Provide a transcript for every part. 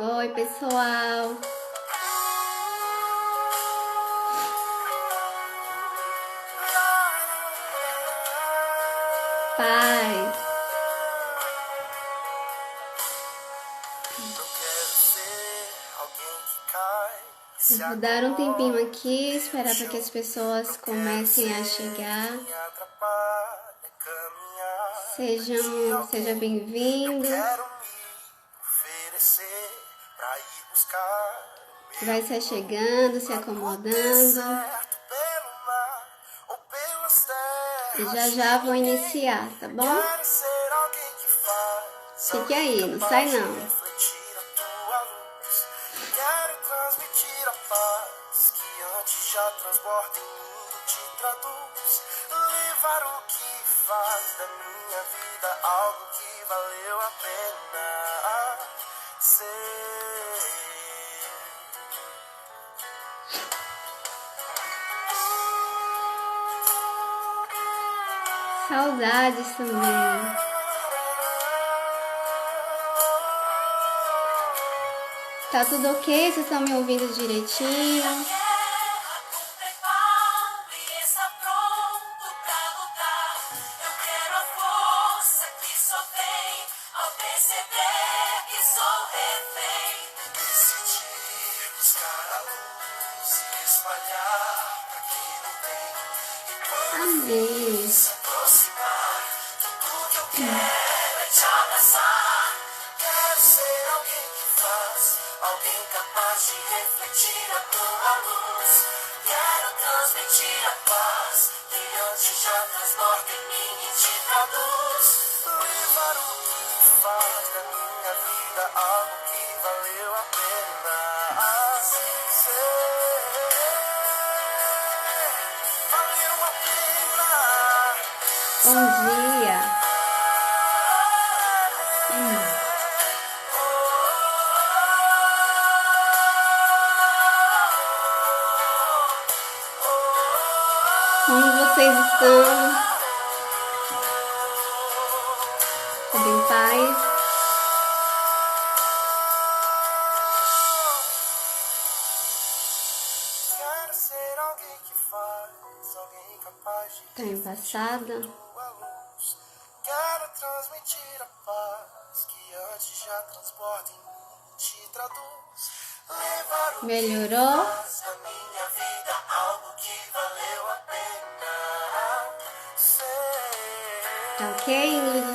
Oi, pessoal. Paz. Eu vou dar um tempinho aqui, esperar para que as pessoas comecem a chegar. Seja bem-vindo. Vai se chegando, se acomodando. E já vou iniciar, tá bom? Fique aí, não sai não. Já transborda em mim, te traduz, levar o que faz da minha vida algo que valeu a pena ser. Saudades também. Tá tudo ok? Vocês estão me ouvindo direitinho? Amém. Alguém capaz de refletir a tua luz. Quero transmitir a paz que antes já transborda em mim e te traduz. Levar o que faz da minha vida algo que valeu a pena ser. Valeu a pena. Bom dia. Como vocês estão? Tudo em paz? Quero ser alguém que faz, alguém capaz de tá embaçada? Quero transmitir a paz que antes já transborda em mim, te traduz. Melhorou? Tá ok, Ingrid?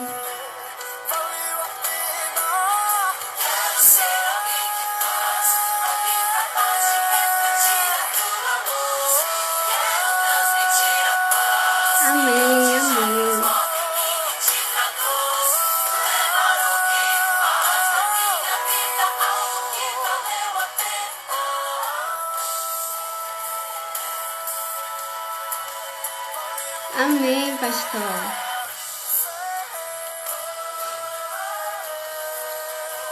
Amém, amém. Amém, pastor.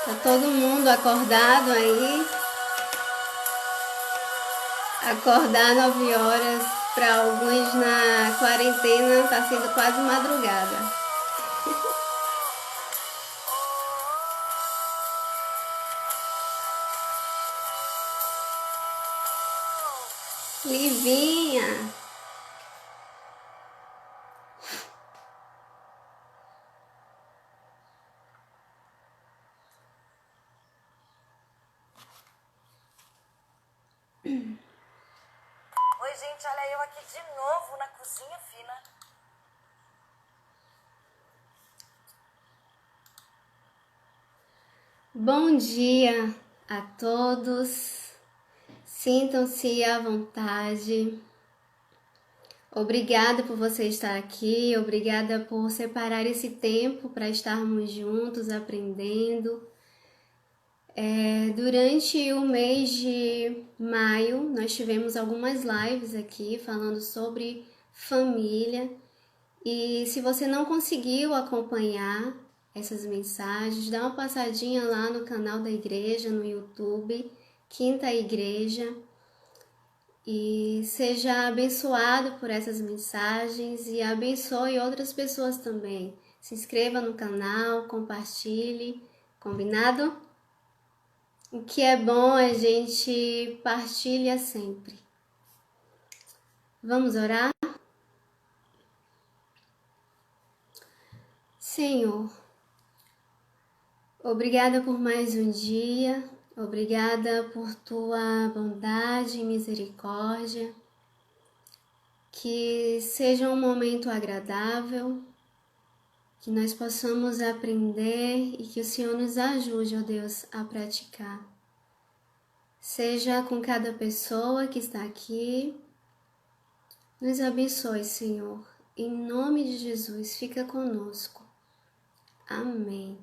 Tá todo mundo acordado aí? Acordar 9 horas para alguns na quarentena tá sendo quase madrugada. Livinha. Oi, gente, olha eu aqui de novo na cozinha fina. Bom dia a todos. Sintam-se à vontade. Obrigada por você estar aqui, obrigada por separar esse tempo para estarmos juntos aprendendo. Durante o mês de maio, nós tivemos algumas lives aqui falando sobre família. E se você não conseguiu acompanhar essas mensagens, dá uma passadinha lá no canal da igreja, no YouTube, Quinta Igreja. E seja abençoado por essas mensagens e abençoe outras pessoas também. Se inscreva no canal, compartilhe, combinado? O que é bom a gente partilha sempre. Vamos orar? Senhor, obrigada por mais um dia, obrigada por tua bondade e misericórdia, que seja um momento agradável, que nós possamos aprender e que o Senhor nos ajude, ó Deus, a praticar. Seja com cada pessoa que está aqui, nos abençoe, Senhor, em nome de Jesus, fica conosco. Amém.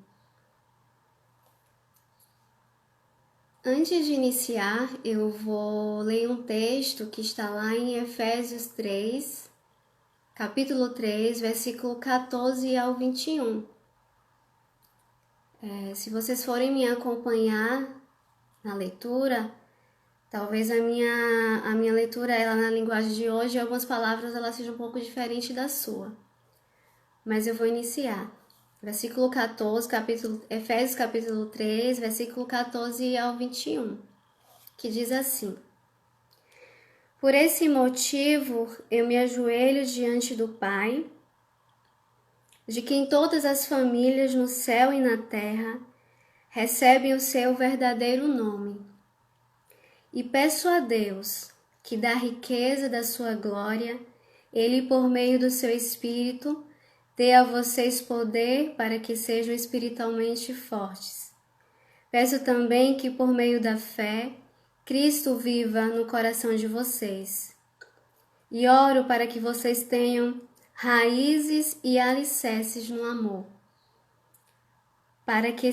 Antes de iniciar, eu vou ler um texto que está lá em Efésios 3, capítulo 3, versículo 14 ao 21. Se vocês forem me acompanhar na leitura, talvez a minha leitura, ela na linguagem de hoje, algumas palavras ela seja um pouco diferente da sua. Mas eu vou iniciar. Versículo 14, Efésios capítulo 3, versículo 14 ao 21, que diz assim: Por esse motivo eu me ajoelho diante do Pai, de quem todas as famílias no céu e na terra recebem o seu verdadeiro nome, e peço a Deus que da riqueza da sua glória, Ele por meio do seu Espírito, dê a vocês poder para que sejam espiritualmente fortes. Peço também que por meio da fé, Cristo viva no coração de vocês. E oro para que vocês tenham raízes e alicerces no amor. Para que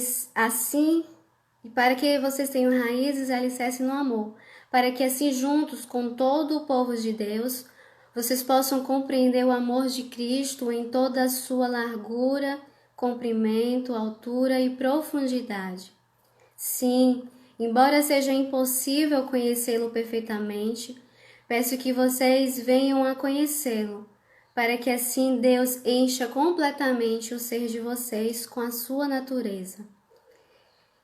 vocês tenham raízes e alicerces no amor, para que assim juntos com todo o povo de Deus, vocês possam compreender o amor de Cristo em toda a sua largura, comprimento, altura e profundidade. Sim, embora seja impossível conhecê-lo perfeitamente, peço que vocês venham a conhecê-lo, para que assim Deus encha completamente o ser de vocês com a sua natureza.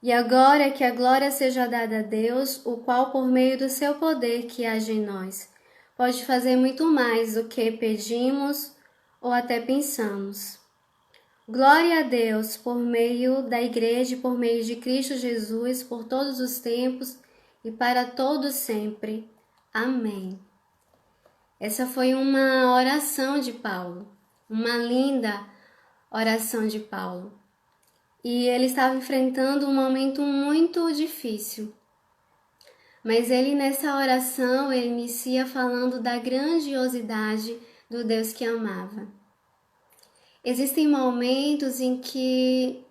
E agora que a glória seja dada a Deus, o qual por meio do seu poder que age em nós, pode fazer muito mais do que pedimos ou até pensamos. Glória a Deus por meio da Igreja e por meio de Cristo Jesus por todos os tempos e para todos sempre. Amém. Essa foi uma oração de Paulo, uma linda oração de Paulo. E ele estava enfrentando um momento muito difícil. Mas ele nessa oração, ele inicia falando da grandiosidade do Deus que amava. Existem momentos em que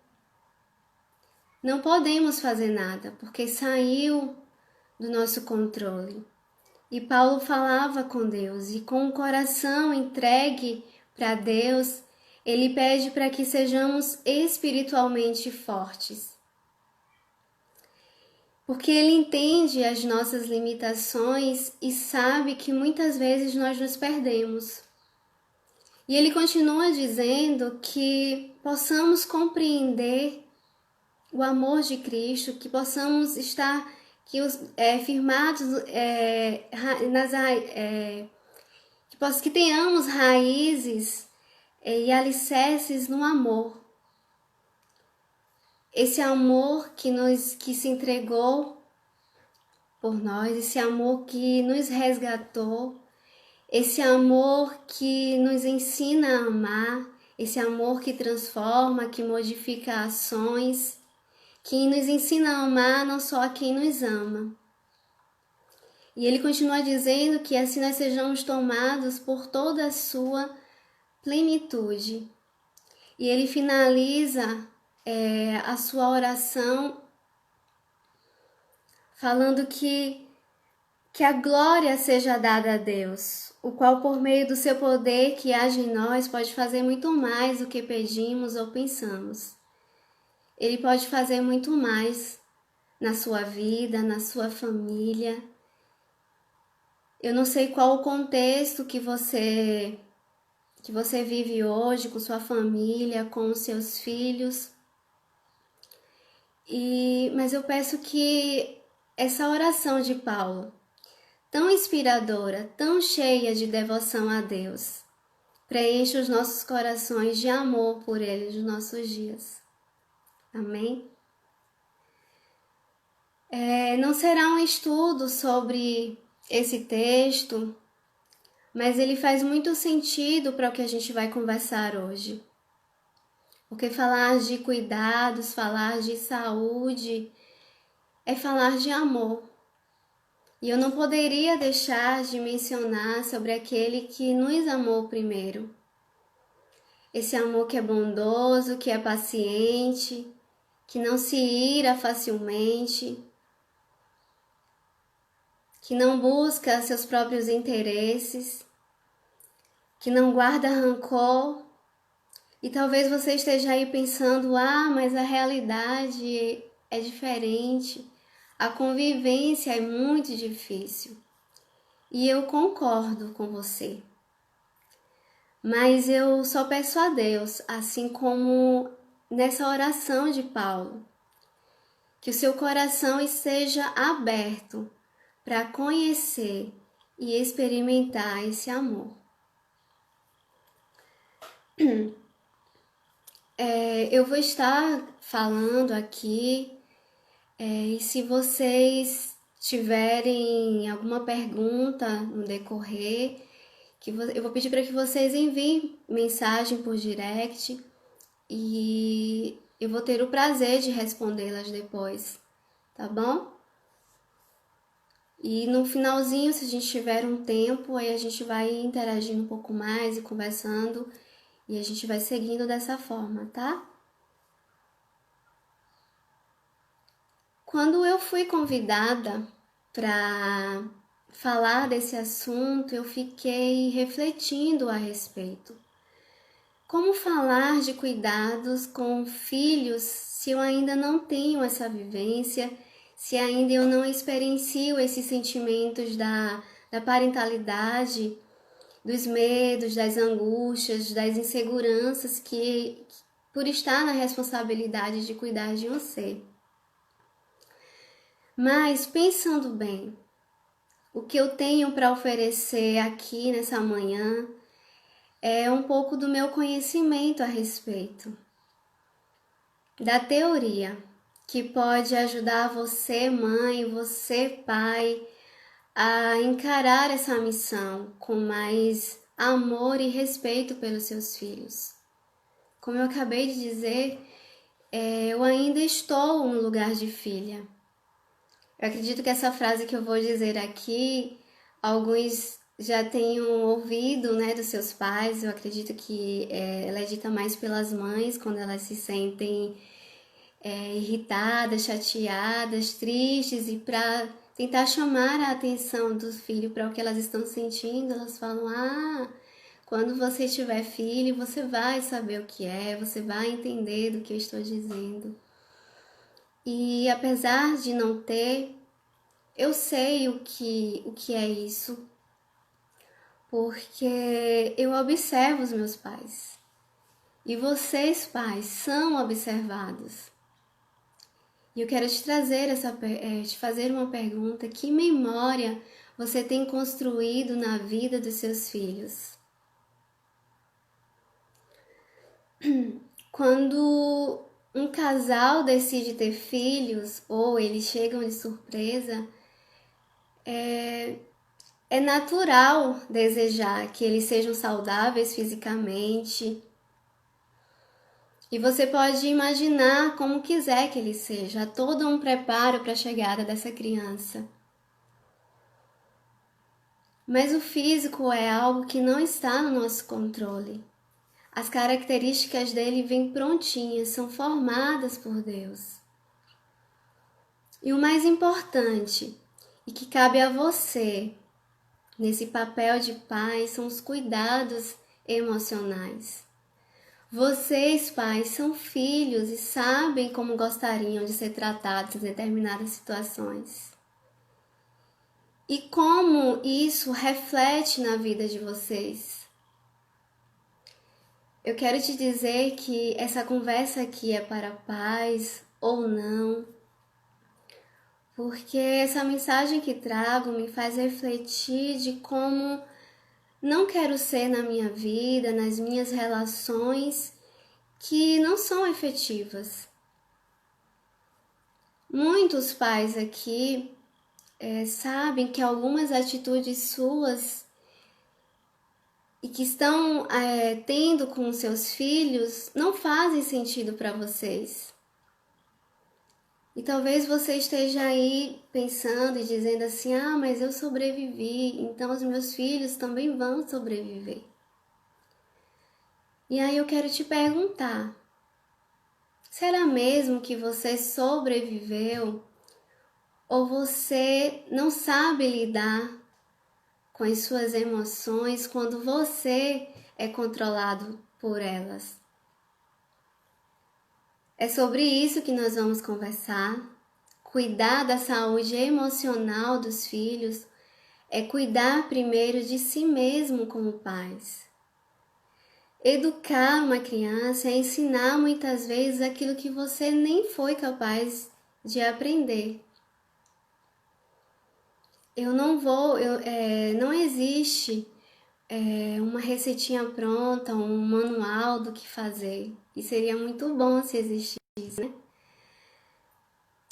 não podemos fazer nada, porque saiu do nosso controle. E Paulo falava com Deus, e com o coração entregue para Deus, ele pede para que sejamos espiritualmente fortes. Porque ele entende as nossas limitações e sabe que muitas vezes nós nos perdemos. E ele continua dizendo que possamos compreender o amor de Cristo, que possamos estar firmados que tenhamos raízes e alicerces no amor. Esse amor que se entregou por nós, esse amor que nos resgatou, esse amor que nos ensina a amar, esse amor que transforma, que modifica ações, que nos ensina a amar não só a quem nos ama. E ele continua dizendo que assim nós sejamos tomados por toda a sua plenitude. E ele finaliza a sua oração falando que a glória seja dada a Deus, o qual por meio do seu poder que age em nós pode fazer muito mais do que pedimos ou pensamos. Ele pode fazer muito mais na sua vida, na sua família. Eu não sei qual o contexto que você vive hoje com sua família, com os seus filhos. Mas eu peço que essa oração de Paulo, tão inspiradora, tão cheia de devoção a Deus, preencha os nossos corações de amor por Ele nos nossos dias. Amém? Não será um estudo sobre esse texto, mas ele faz muito sentido para o que a gente vai conversar hoje. Porque falar de cuidados, falar de saúde, é falar de amor. E eu não poderia deixar de mencionar sobre aquele que nos amou primeiro. Esse amor que é bondoso, que é paciente, que não se ira facilmente, que não busca seus próprios interesses, que não guarda rancor. E talvez você esteja aí pensando, mas a realidade é diferente, a convivência é muito difícil. E eu concordo com você. Mas eu só peço a Deus, assim como nessa oração de Paulo, que o seu coração esteja aberto para conhecer e experimentar esse amor. Eu vou estar falando aqui, e se vocês tiverem alguma pergunta no decorrer, eu vou pedir para que vocês enviem mensagem por direct e eu vou ter o prazer de respondê-las depois, tá bom? E no finalzinho, se a gente tiver um tempo, aí a gente vai interagindo um pouco mais e conversando e a gente vai seguindo dessa forma, tá? Quando eu fui convidada para falar desse assunto, eu fiquei refletindo a respeito. Como falar de cuidados com filhos se eu ainda não tenho essa vivência, se ainda eu não experiencio esses sentimentos da parentalidade, dos medos, das angústias, das inseguranças que por estar na responsabilidade de cuidar de um ser. Mas, pensando bem, o que eu tenho para oferecer aqui nessa manhã é um pouco do meu conhecimento a respeito da teoria, que pode ajudar você, mãe, você, pai, a encarar essa missão com mais amor e respeito pelos seus filhos. Como eu acabei de dizer, eu ainda estou no lugar de filha. Eu acredito que essa frase que eu vou dizer aqui, alguns já tenham ouvido, né, dos seus pais. Eu acredito que ela é dita mais pelas mães quando elas se sentem irritadas, chateadas, tristes, e para tentar chamar a atenção do filho para o que elas estão sentindo, elas falam: quando você tiver filho, você vai saber o que é, você vai entender do que eu estou dizendo. E apesar de não ter, eu sei o que é isso, porque eu observo os meus pais. E vocês, pais, são observados. E eu quero te trazer te fazer uma pergunta: que memória você tem construído na vida dos seus filhos? Quando um casal decide ter filhos ou eles chegam de surpresa, é natural desejar que eles sejam saudáveis fisicamente. E você pode imaginar como quiser que ele seja, há todo um preparo para a chegada dessa criança. Mas o físico é algo que não está no nosso controle. As características dele vêm prontinhas, são formadas por Deus. E o mais importante, e que cabe a você, nesse papel de pai, são os cuidados emocionais. Vocês, pais, são filhos e sabem como gostariam de ser tratados em determinadas situações. E como isso reflete na vida de vocês. Eu quero te dizer que essa conversa aqui é para pais, ou não, porque essa mensagem que trago me faz refletir de como não quero ser na minha vida, nas minhas relações que não são efetivas. Muitos pais aqui sabem que algumas atitudes suas e que estão tendo com seus filhos não fazem sentido para vocês. E talvez você esteja aí pensando e dizendo assim, mas eu sobrevivi, então os meus filhos também vão sobreviver. E aí eu quero te perguntar, será mesmo que você sobreviveu ou você não sabe lidar com as suas emoções quando você é controlado por elas? É sobre isso que nós vamos conversar. Cuidar da saúde emocional dos filhos é cuidar primeiro de si mesmo como pais. Educar uma criança é ensinar muitas vezes aquilo que você nem foi capaz de aprender. Não existe uma receitinha pronta, um manual do que fazer. E seria muito bom se existisse, né?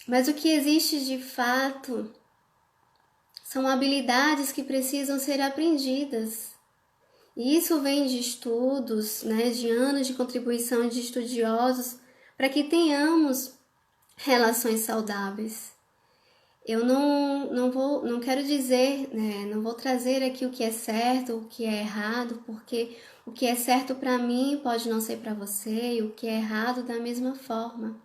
Mas o que existe de fato são habilidades que precisam ser aprendidas. E isso vem de estudos, né, de anos de contribuição de estudiosos para que tenhamos relações saudáveis. Eu não quero dizer, né, não vou trazer aqui o que é certo, o que é errado, porque o que é certo para mim pode não ser para você e o que é errado da mesma forma.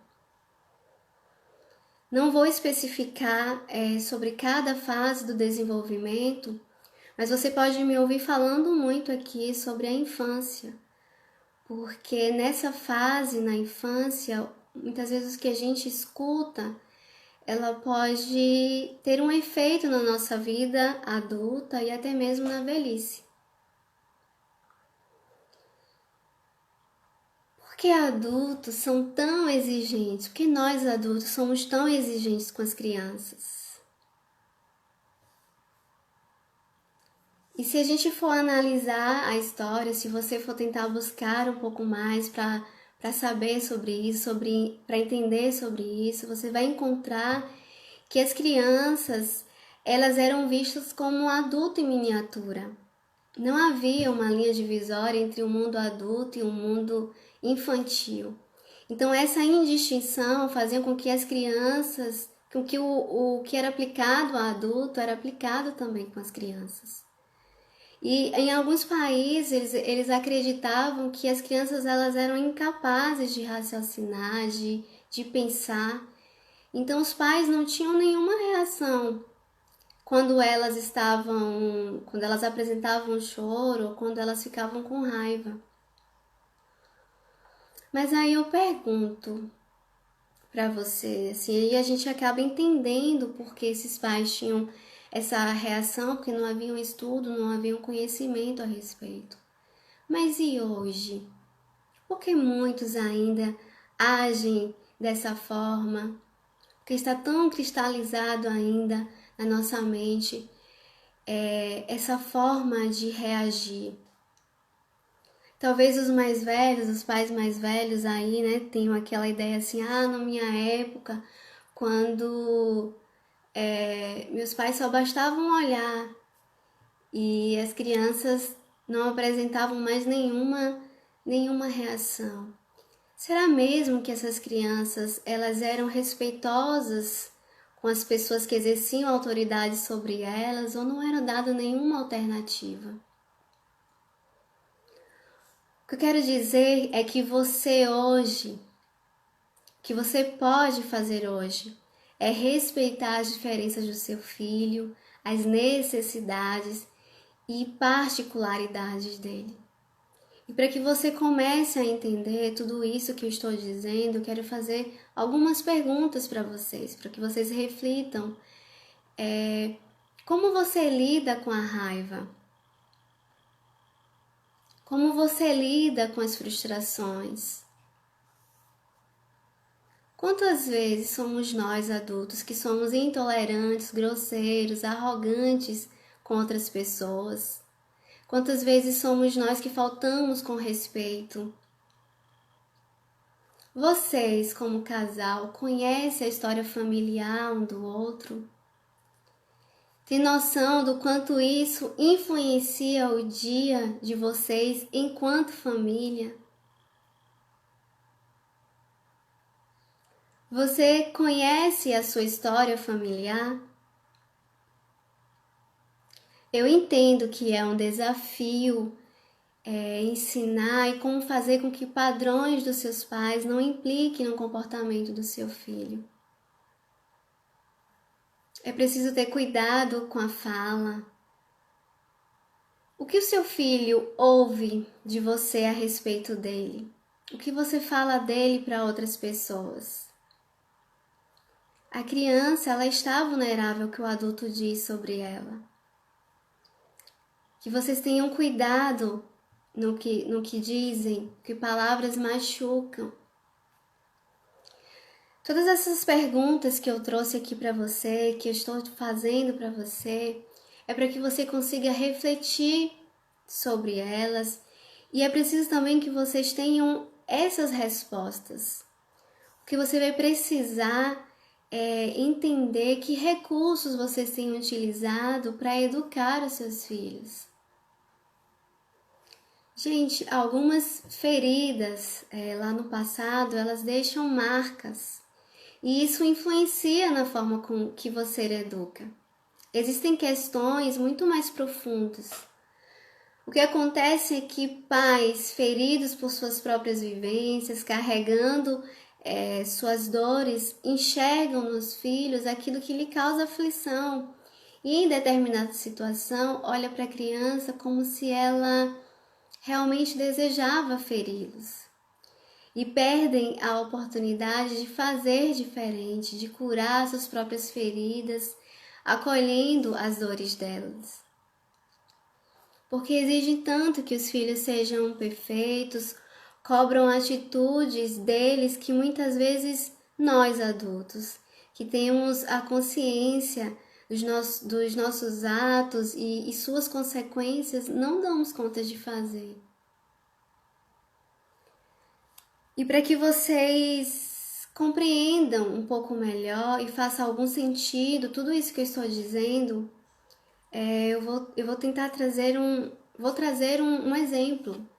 Não vou especificar sobre cada fase do desenvolvimento, mas você pode me ouvir falando muito aqui sobre a infância, porque nessa fase, na infância, muitas vezes o que a gente escuta, ela pode ter um efeito na nossa vida adulta e até mesmo na velhice. Por que adultos são tão exigentes? Por que nós adultos somos tão exigentes com as crianças? E se a gente for analisar a história, se você for tentar buscar um pouco mais para saber sobre isso, para entender sobre isso, você vai encontrar que as crianças, elas eram vistas como um adulto em miniatura. Não havia uma linha divisória entre o mundo adulto e o mundo infantil. Então essa indistinção fazia com que as crianças, com que o que era aplicado a adulto era aplicado também com as crianças. E em alguns países eles acreditavam que as crianças elas eram incapazes de raciocinar, de pensar. Então os pais não tinham nenhuma reação quando elas apresentavam choro ou quando elas ficavam com raiva. Mas aí eu pergunto para você, assim, aí a gente acaba entendendo por que esses pais tinham essa reação, porque não havia um estudo, não havia um conhecimento a respeito. Mas e hoje? Por que muitos ainda agem dessa forma? Porque está tão cristalizado ainda na nossa mente essa forma de reagir. Talvez os mais velhos, os pais mais velhos aí, né, tenham aquela ideia assim, na minha época, quando meus pais só bastavam olhar e as crianças não apresentavam mais nenhuma reação. Será mesmo que essas crianças elas eram respeitosas com as pessoas que exerciam autoridade sobre elas ou não era dada nenhuma alternativa? O que eu quero dizer é que você hoje, o que você pode fazer hoje, é respeitar as diferenças do seu filho, as necessidades e particularidades dele. E para que você comece a entender tudo isso que eu estou dizendo, eu quero fazer algumas perguntas para vocês, para que vocês reflitam. Como você lida com a raiva? Como você lida com as frustrações? Quantas vezes somos nós adultos que somos intolerantes, grosseiros, arrogantes com outras pessoas? Quantas vezes somos nós que faltamos com respeito? Vocês, como casal, conhecem a história familiar um do outro? Tem noção do quanto isso influencia o dia de vocês enquanto família? Você conhece a sua história familiar? Eu entendo que é um desafio ensinar e como fazer com que padrões dos seus pais não impliquem no comportamento do seu filho. É preciso ter cuidado com a fala. O que o seu filho ouve de você a respeito dele? O que você fala dele para outras pessoas? A criança, ela está vulnerável ao que o adulto diz sobre ela. Que vocês tenham cuidado no que dizem, que palavras machucam. Todas essas perguntas que eu trouxe aqui para você, que eu estou fazendo para você, é para que você consiga refletir sobre elas e é preciso também que vocês tenham essas respostas. O que você vai precisar é entender que recursos vocês têm utilizado para educar os seus filhos. Gente, algumas feridas lá no passado, elas deixam marcas. E isso influencia na forma com que você educa. Existem questões muito mais profundas. O que acontece é que pais feridos por suas próprias vivências, carregando suas dores, enxergam nos filhos aquilo que lhe causa aflição. E em determinada situação, olha para a criança como se ela realmente desejava feri-los. E perdem a oportunidade de fazer diferente, de curar suas próprias feridas, acolhendo as dores delas. Porque exigem tanto que os filhos sejam perfeitos, cobram atitudes deles que muitas vezes nós adultos, que temos a consciência dos nossos atos e suas consequências, não damos conta de fazer. E para que vocês compreendam um pouco melhor e faça algum sentido tudo isso que eu estou dizendo, eu vou tentar trazer um exemplo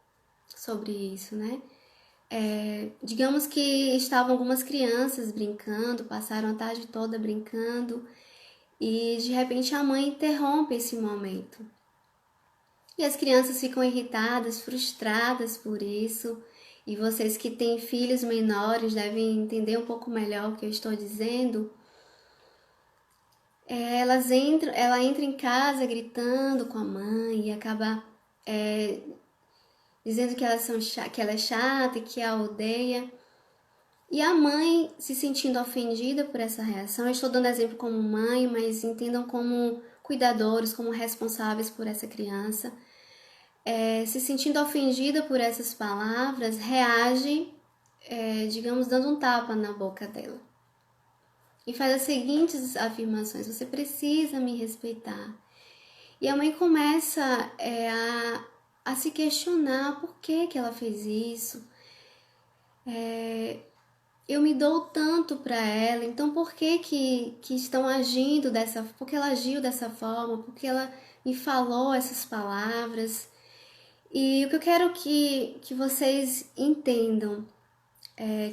sobre isso, né? Digamos que estavam algumas crianças brincando, passaram a tarde toda brincando e de repente a mãe interrompe esse momento. E as crianças ficam irritadas, frustradas por isso. E vocês que têm filhos menores devem entender um pouco melhor o que eu estou dizendo. Ela entra em casa gritando com a mãe e acaba dizendo que ela é chata e que a odeia. E a mãe se sentindo ofendida por essa reação. Eu estou dando exemplo como mãe, mas entendam como cuidadores, como responsáveis por essa criança. Se sentindo ofendida por essas palavras, reage, digamos, dando um tapa na boca dela. E faz as seguintes afirmações: você precisa me respeitar. E a mãe começa a se questionar por que ela fez isso. Eu me dou tanto para ela, então por que estão agindo por que ela agiu dessa forma, por que ela me falou essas palavras? E o que eu quero que vocês entendam,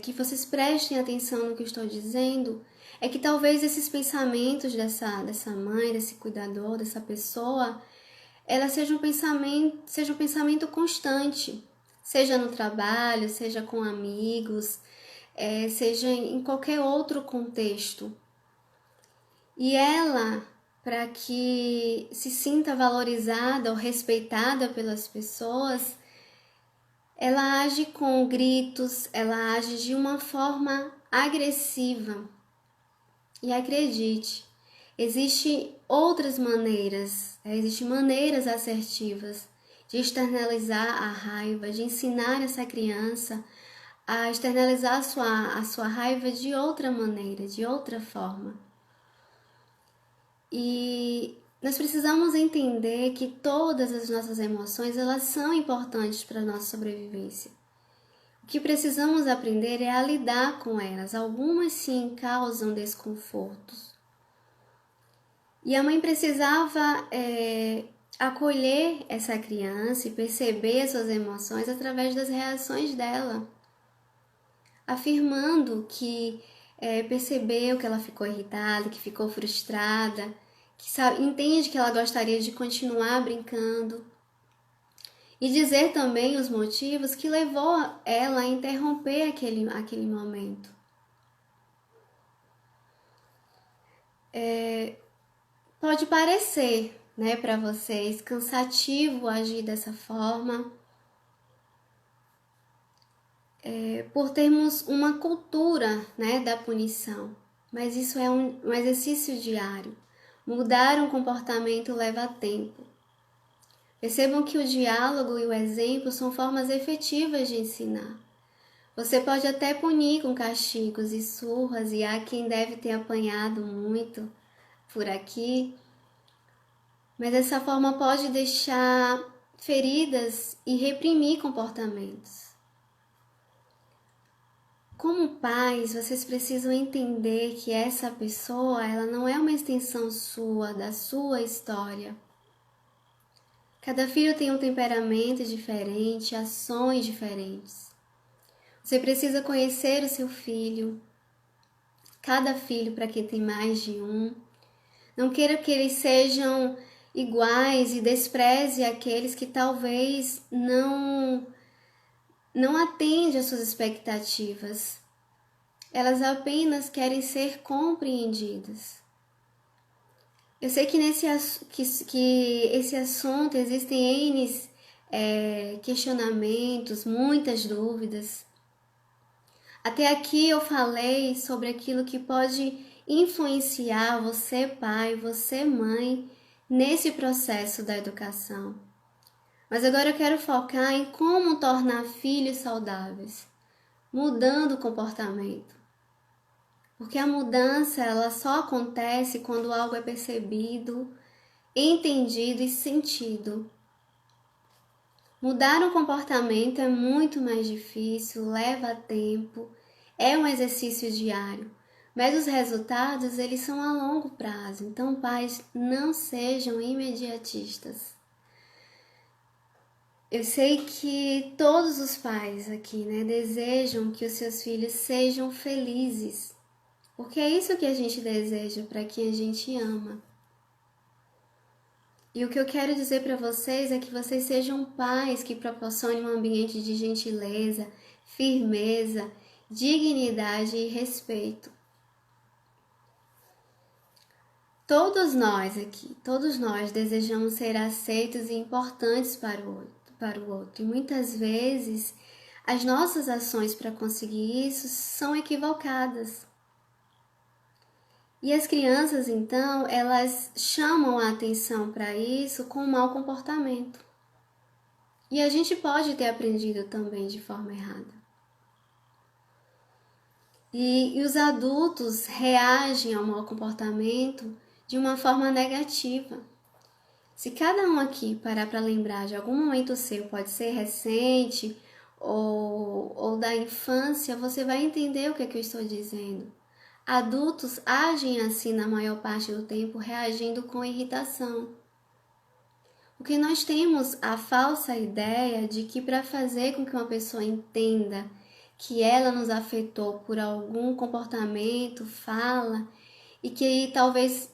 que vocês prestem atenção no que eu estou dizendo, é que talvez esses pensamentos dessa mãe, desse cuidador, dessa pessoa, ela seja um pensamento constante, seja no trabalho, seja com amigos, seja em qualquer outro contexto. E ela, para que se sinta valorizada ou respeitada pelas pessoas, ela age com gritos, ela age de uma forma agressiva. E acredite, existem outras maneiras, existem maneiras assertivas de externalizar a raiva, de ensinar essa criança a externalizar a sua raiva de outra maneira, de outra forma. E nós precisamos entender que todas as nossas emoções, elas são importantes para a nossa sobrevivência. O que precisamos aprender é a lidar com elas. Algumas sim causam desconfortos. E a mãe precisava acolher essa criança e perceber suas emoções através das reações dela, afirmando que percebeu que ela ficou irritada, que ficou frustrada, que entende que ela gostaria de continuar brincando. E dizer também os motivos que levou ela a interromper aquele momento. Pode parecer, né, para vocês cansativo agir dessa forma, por termos uma cultura, né, da punição. Mas isso é um exercício diário. Mudar um comportamento leva tempo. Percebam que o diálogo e o exemplo são formas efetivas de ensinar. Você pode até punir com castigos e surras, e há quem deve ter apanhado muito por aqui, mas dessa forma pode deixar feridas e reprimir comportamentos. Como pais, vocês precisam entender que essa pessoa, ela não é uma extensão sua, da sua história. Cada filho tem um temperamento diferente, ações diferentes. Você precisa conhecer o seu filho, cada filho para quem tem mais de um. Não queira que eles sejam iguais e despreze aqueles que talvez não atendem às suas expectativas. Elas apenas querem ser compreendidas. Eu sei que esse assunto existem N questionamentos, muitas dúvidas. Até aqui eu falei sobre aquilo que pode influenciar você, pai, você, mãe, nesse processo da educação. Mas agora eu quero focar em como tornar filhos saudáveis, mudando o comportamento. Porque a mudança, ela só acontece quando algo é percebido, entendido e sentido. Mudar um comportamento é muito mais difícil, leva tempo, é um exercício diário, mas os resultados, eles são a longo prazo. Então, pais, não sejam imediatistas. Eu sei que todos os pais aqui, né, desejam que os seus filhos sejam felizes, porque é isso que a gente deseja para quem a gente ama. E o que eu quero dizer para vocês é que vocês sejam pais que proporcionem um ambiente de gentileza, firmeza, dignidade e respeito. Todos nós aqui, todos nós desejamos ser aceitos e importantes para o outro. E muitas vezes as nossas ações para conseguir isso são equivocadas. E as crianças, então, elas chamam a atenção para isso com um mau comportamento. E a gente pode ter aprendido também de forma errada. E os adultos reagem ao mau comportamento de uma forma negativa. Se cada um aqui parar para lembrar de algum momento seu, pode ser recente ou da infância, você vai entender o que eu estou dizendo. Adultos agem assim na maior parte do tempo, reagindo com irritação. Porque nós temos a falsa ideia de que para fazer com que uma pessoa entenda que ela nos afetou por algum comportamento, fala, e que talvez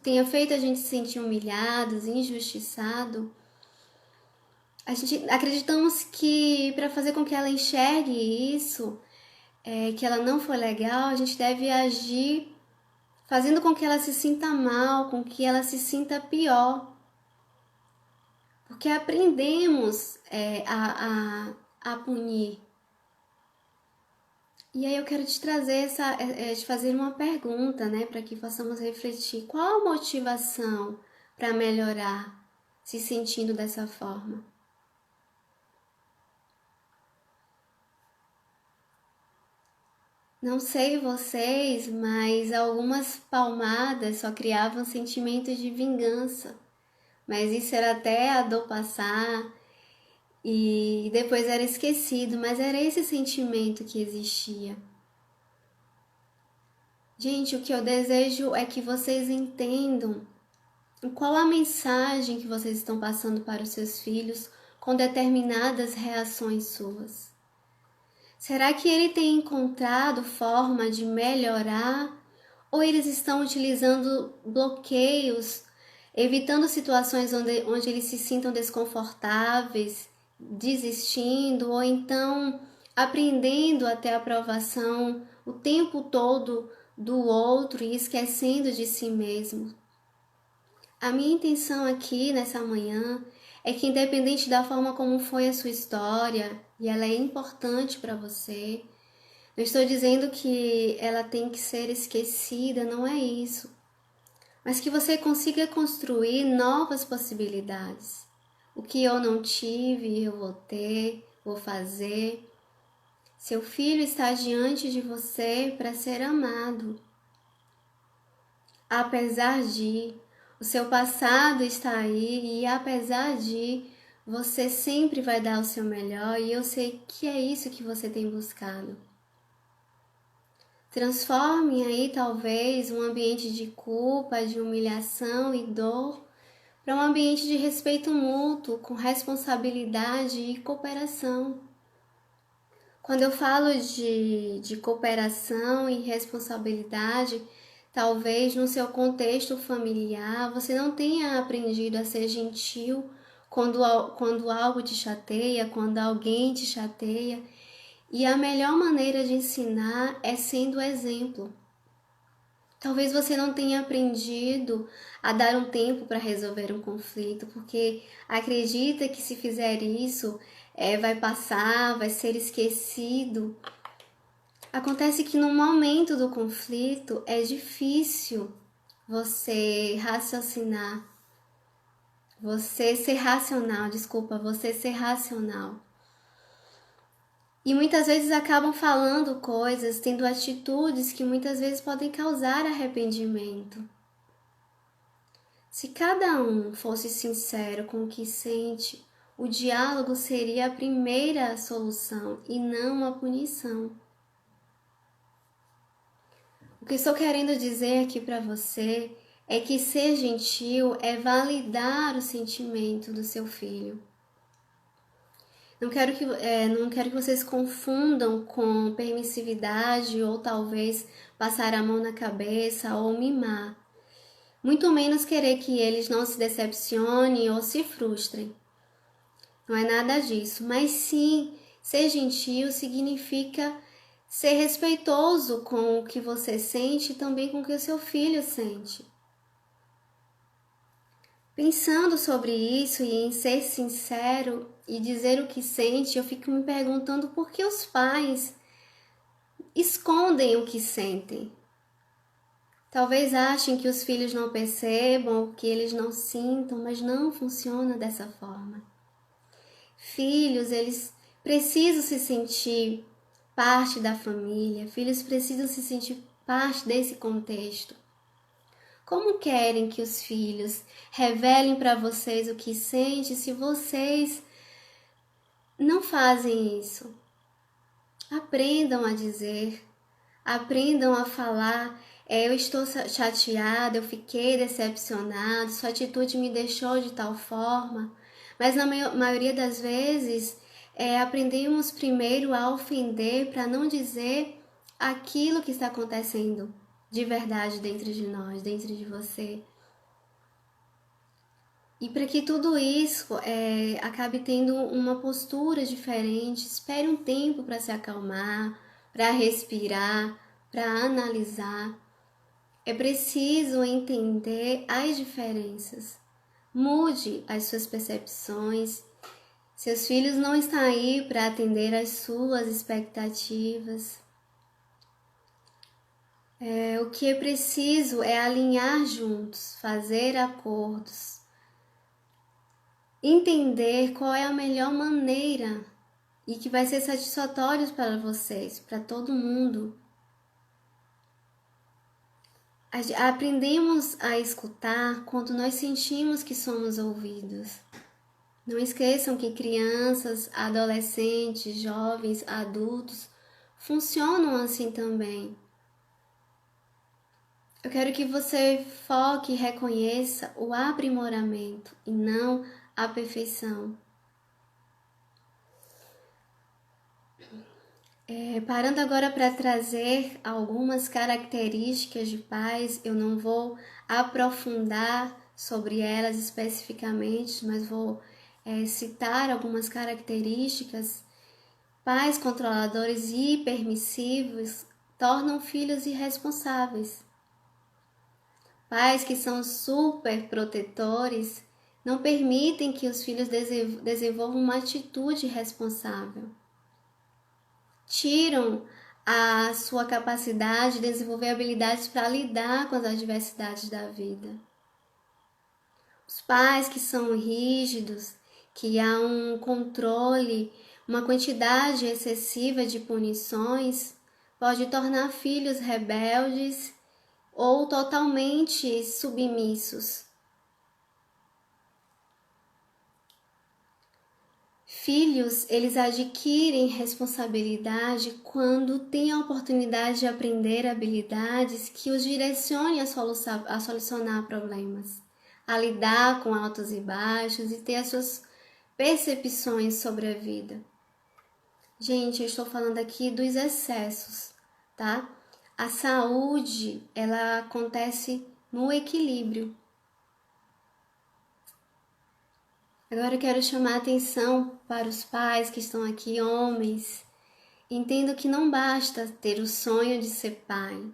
tenha feito a gente se sentir humilhados, injustiçado, acreditamos que para fazer com que ela enxergue isso, que ela não foi legal, a gente deve agir fazendo com que ela se sinta mal, com que ela se sinta pior. Porque aprendemos a punir. E aí eu quero te trazer te fazer uma pergunta, né, para que possamos refletir. Qual a motivação para melhorar se sentindo dessa forma? Não sei vocês, mas algumas palmadas só criavam sentimentos de vingança. Mas isso era até a dor passar e depois era esquecido, mas era esse sentimento que existia. Gente, o que eu desejo é que vocês entendam qual a mensagem que vocês estão passando para os seus filhos com determinadas reações suas. Será que ele tem encontrado forma de melhorar ou eles estão utilizando bloqueios, evitando situações onde eles se sintam desconfortáveis, desistindo ou então aprendendo a ter aprovação o tempo todo do outro e esquecendo de si mesmo? A minha intenção aqui nessa manhã é que, independente da forma como foi a sua história, e ela é importante para você, não estou dizendo que ela tem que ser esquecida, não é isso, mas que você consiga construir novas possibilidades. O que eu não tive, eu vou ter, vou fazer. Seu filho está diante de você para ser amado. Apesar de, o seu passado está aí e apesar de, você sempre vai dar o seu melhor e eu sei que é isso que você tem buscado. Transforme aí talvez um ambiente de culpa, de humilhação e dor para um ambiente de respeito mútuo, com responsabilidade e cooperação. Quando eu falo de cooperação e responsabilidade, talvez no seu contexto familiar você não tenha aprendido a ser gentil quando algo te chateia, quando alguém te chateia. E a melhor maneira de ensinar é sendo exemplo. Talvez você não tenha aprendido a dar um tempo para resolver um conflito, porque acredita que se fizer isso, vai passar, vai ser esquecido. Acontece que no momento do conflito é difícil você raciocinar, você ser racional. E muitas vezes acabam falando coisas, tendo atitudes que muitas vezes podem causar arrependimento. Se cada um fosse sincero com o que sente, o diálogo seria a primeira solução e não a punição. O que estou querendo dizer aqui para você é que ser gentil é validar o sentimento do seu filho. Não quero que vocês confundam com permissividade ou talvez passar a mão na cabeça ou mimar. Muito menos querer que eles não se decepcionem ou se frustrem. Não é nada disso, mas sim, ser gentil significa ser respeitoso com o que você sente e também com o que o seu filho sente. Pensando sobre isso e em ser sincero e dizer o que sente, eu fico me perguntando por que os pais escondem o que sentem. Talvez achem que os filhos não percebam, que eles não sintam, mas não funciona dessa forma. Filhos, eles precisam se sentir parte da família, filhos precisam se sentir parte desse contexto. Como querem que os filhos revelem para vocês o que sentem se vocês não fazem isso? Aprendam a dizer, aprendam a falar. Eu estou chateada, eu fiquei decepcionado, sua atitude me deixou de tal forma. Mas na maioria das vezes, aprendemos primeiro a ofender para não dizer aquilo que está acontecendo de verdade dentro de nós, dentro de você. E para que tudo isso acabe tendo uma postura diferente, espere um tempo para se acalmar, para respirar, para analisar. É preciso entender as diferenças. Mude as suas percepções. Seus filhos não estão aí para atender às suas expectativas. O que é preciso é alinhar juntos, fazer acordos, entender qual é a melhor maneira e que vai ser satisfatório para vocês, para todo mundo. Aprendemos a escutar quando nós sentimos que somos ouvidos. Não esqueçam que crianças, adolescentes, jovens, adultos funcionam assim também. Eu quero que você foque e reconheça o aprimoramento e não a perfeição. Parando agora para trazer algumas características de pais, eu não vou aprofundar sobre elas especificamente, mas vou citar algumas características. Pais controladores e permissivos tornam filhos irresponsáveis. Pais que são super protetores não permitem que os filhos desenvolvam uma atitude responsável. Tiram a sua capacidade de desenvolver habilidades para lidar com as adversidades da vida. Os pais que são rígidos, que há um controle, uma quantidade excessiva de punições, pode tornar filhos rebeldes ou totalmente submissos. Filhos, eles adquirem responsabilidade quando têm a oportunidade de aprender habilidades que os direcionem a solucionar problemas, a lidar com altos e baixos e ter as suas percepções sobre a vida. Gente, eu estou falando aqui dos excessos, tá? A saúde, ela acontece no equilíbrio. Agora eu quero chamar a atenção para os pais que estão aqui, homens. Entendo que não basta ter o sonho de ser pai.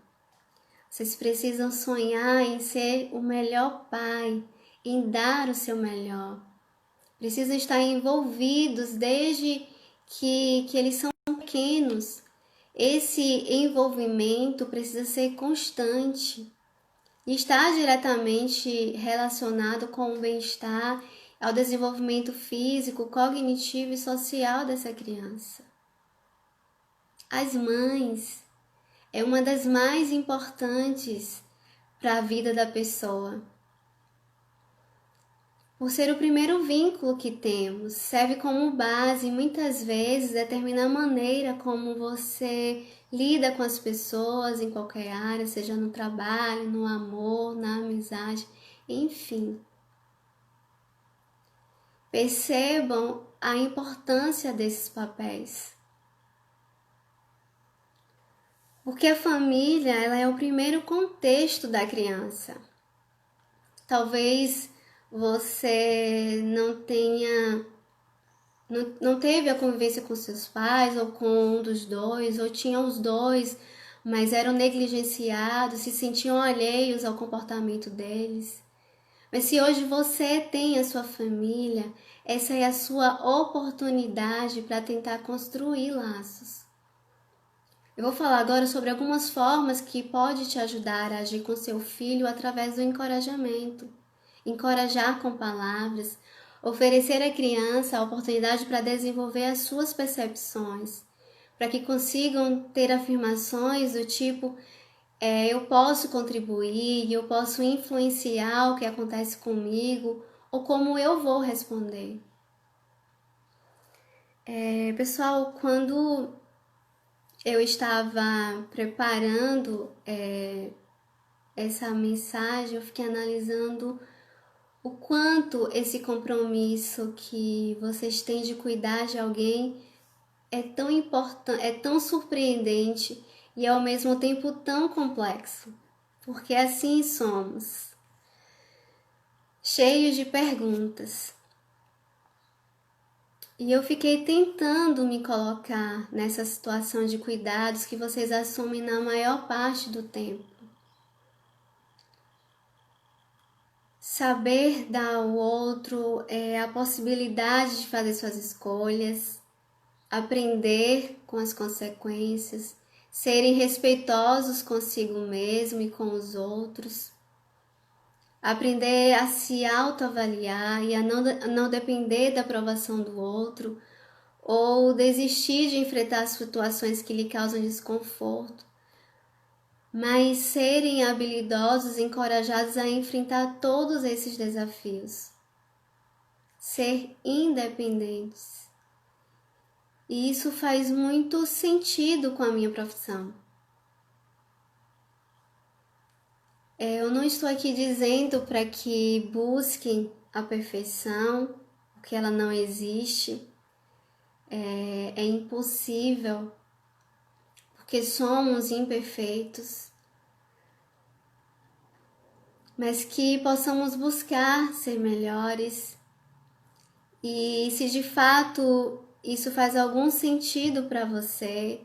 Vocês precisam sonhar em ser o melhor pai, em dar o seu melhor. Precisam estar envolvidos desde que eles são pequenos. Esse envolvimento precisa ser constante e está diretamente relacionado com o bem-estar, ao desenvolvimento físico, cognitivo e social dessa criança. As mães é uma das mais importantes para a vida da pessoa. Por ser o primeiro vínculo que temos, serve como base e muitas vezes determina a maneira como você lida com as pessoas em qualquer área, seja no trabalho, no amor, na amizade, enfim. Percebam a importância desses papéis. Porque a família, ela é o primeiro contexto da criança. Talvez você não teve a convivência com seus pais ou com um dos dois, ou tinha os dois, mas eram negligenciados, se sentiam alheios ao comportamento deles. Mas se hoje você tem a sua família, essa é a sua oportunidade para tentar construir laços. Eu vou falar agora sobre algumas formas que pode te ajudar a agir com seu filho através do encorajamento. Encorajar com palavras, oferecer à criança a oportunidade para desenvolver as suas percepções, para que consigam ter afirmações do tipo eu posso contribuir, eu posso influenciar o que acontece comigo ou como eu vou responder. Pessoal, quando eu estava preparando essa mensagem, eu fiquei analisando o quanto esse compromisso que vocês têm de cuidar de alguém é tão importante, é tão surpreendente e ao mesmo tempo tão complexo, porque assim somos, cheios de perguntas. E eu fiquei tentando me colocar nessa situação de cuidados que vocês assumem na maior parte do tempo. Saber dar ao outro a possibilidade de fazer suas escolhas, aprender com as consequências, serem respeitosos consigo mesmo e com os outros, aprender a se autoavaliar e a não depender da aprovação do outro ou desistir de enfrentar situações que lhe causam desconforto, mas serem habilidosos e encorajados a enfrentar todos esses desafios. Ser independentes. E isso faz muito sentido com a minha profissão. Eu não estou aqui dizendo para que busquem a perfeição, porque ela não existe. É impossível, porque somos imperfeitos. Mas que possamos buscar ser melhores. E se de fato isso faz algum sentido para você,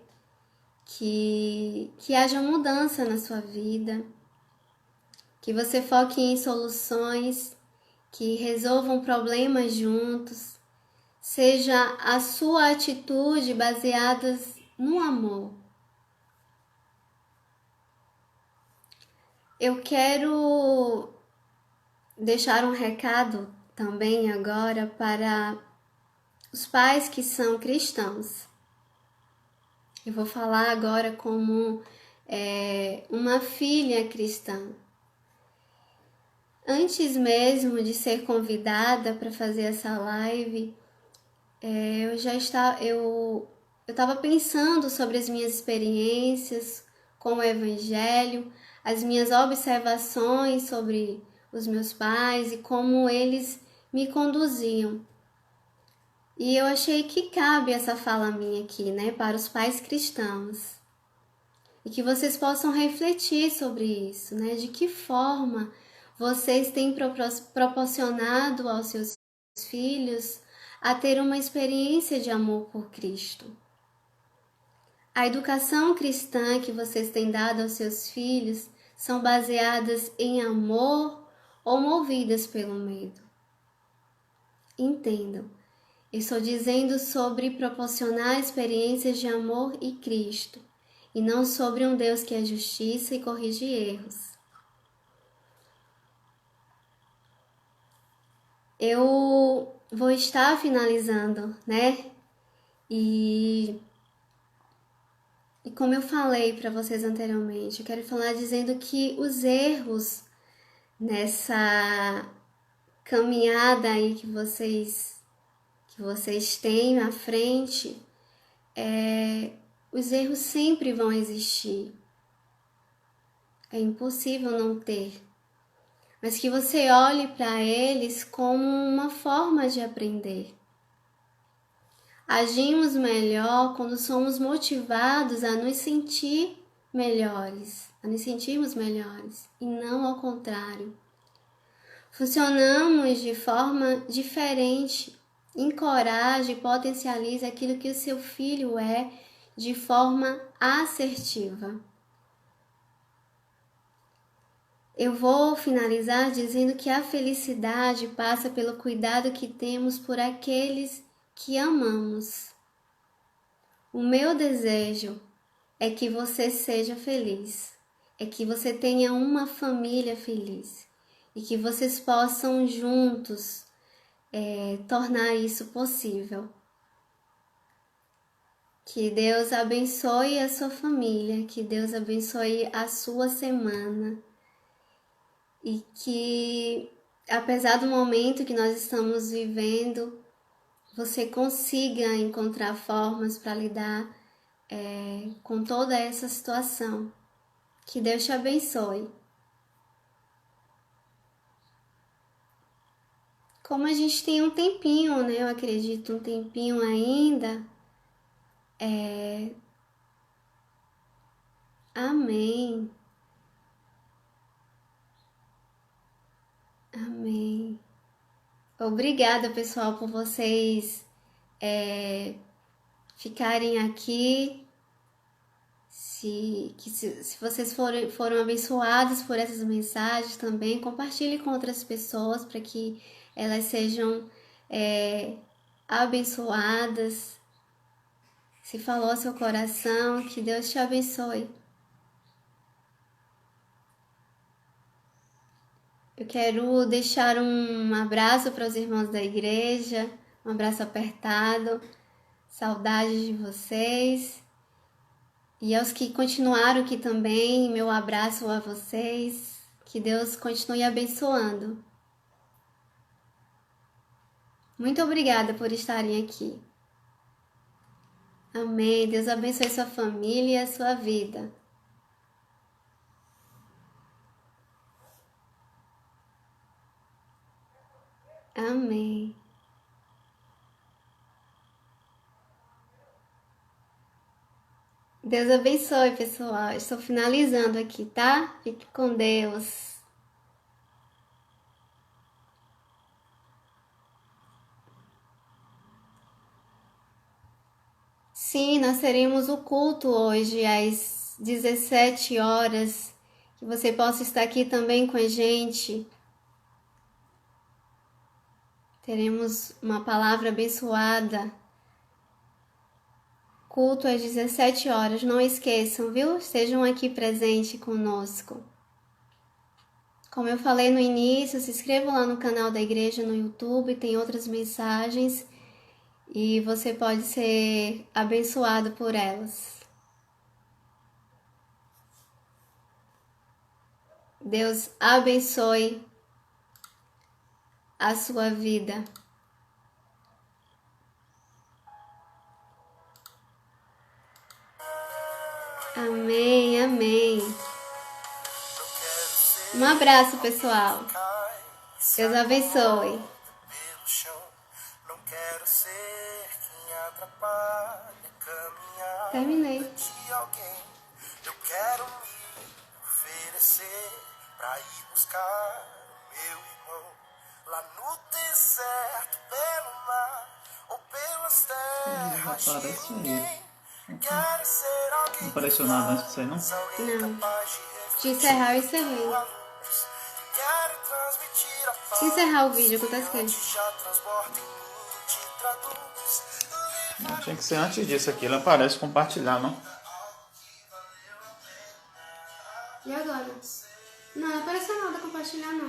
que haja mudança na sua vida, que você foque em soluções, que resolvam problemas juntos, seja a sua atitude baseada no amor. Eu quero deixar um recado também agora para os pais que são cristãos. Eu vou falar agora como uma filha cristã. Antes mesmo de ser convidada para fazer essa live, eu estava pensando sobre as minhas experiências com o Evangelho, as minhas observações sobre os meus pais e como eles me conduziam. E eu achei que cabe essa fala minha aqui, né, para os pais cristãos. E que vocês possam refletir sobre isso, né, de que forma vocês têm proporcionado aos seus filhos a ter uma experiência de amor por Cristo. A educação cristã que vocês têm dado aos seus filhos são baseadas em amor ou movidas pelo medo? Entendam, eu estou dizendo sobre proporcionar experiências de amor e Cristo, e não sobre um Deus que é justiça e corrige erros. Eu vou estar finalizando, né? E como eu falei para vocês anteriormente, eu quero falar dizendo que os erros nessa caminhada aí que vocês têm à frente, os erros sempre vão existir. É impossível não ter. Mas que você olhe para eles como uma forma de aprender. Agimos melhor quando somos motivados a nos sentir melhores, a nos sentirmos melhores, e não ao contrário. Funcionamos de forma diferente. Encoraje e potencialize aquilo que o seu filho é de forma assertiva. Eu vou finalizar dizendo que a felicidade passa pelo cuidado que temos por aqueles que amamos. O meu desejo é que você seja feliz, é que você tenha uma família feliz e que vocês possam juntos tornar isso possível. Que Deus abençoe a sua família, que Deus abençoe a sua semana. E que, apesar do momento que nós estamos vivendo, você consiga encontrar formas para lidar com toda essa situação. Que Deus te abençoe. Como a gente tem um tempinho, né? Eu acredito, um tempinho ainda. Amém. Amém. Obrigada, pessoal, por vocês ficarem aqui. Se vocês foram abençoados por essas mensagens também, compartilhe com outras pessoas para que elas sejam abençoadas. Se falou ao seu coração, que Deus te abençoe. Eu quero deixar um abraço para os irmãos da igreja, um abraço apertado, saudades de vocês. E aos que continuaram aqui também, meu abraço a vocês. Que Deus continue abençoando. Muito obrigada por estarem aqui. Amém. Deus abençoe sua família e a sua vida. Amém. Deus abençoe, pessoal. Estou finalizando aqui, tá? Fique com Deus. Sim, nós teremos o culto hoje às 17 horas. Que você possa estar aqui também com a gente. Teremos uma palavra abençoada. Culto às 17 horas. Não esqueçam, viu? Estejam aqui presentes conosco. Como eu falei no início, se inscrevam lá no canal da igreja no YouTube. Tem outras mensagens. E você pode ser abençoado por elas. Deus abençoe a sua vida. Amém, amém. Um abraço, pessoal. Deus abençoe. Não quero ser quem atrapalha caminhar Terminei. de alguém. Eu quero me oferecer pra ir buscar o meu irmão lá no deserto, pelo mar ou pelas terras de ninguém. Quero ser alguém. Não apareceu nada antes disso aí, não? Não. De encerrar, eu encerrei. Se encerrar o vídeo, acontece que Não, tinha que ser antes disso aqui. Ele aparece compartilhar, não? E agora? Não apareceu nada compartilhar, não.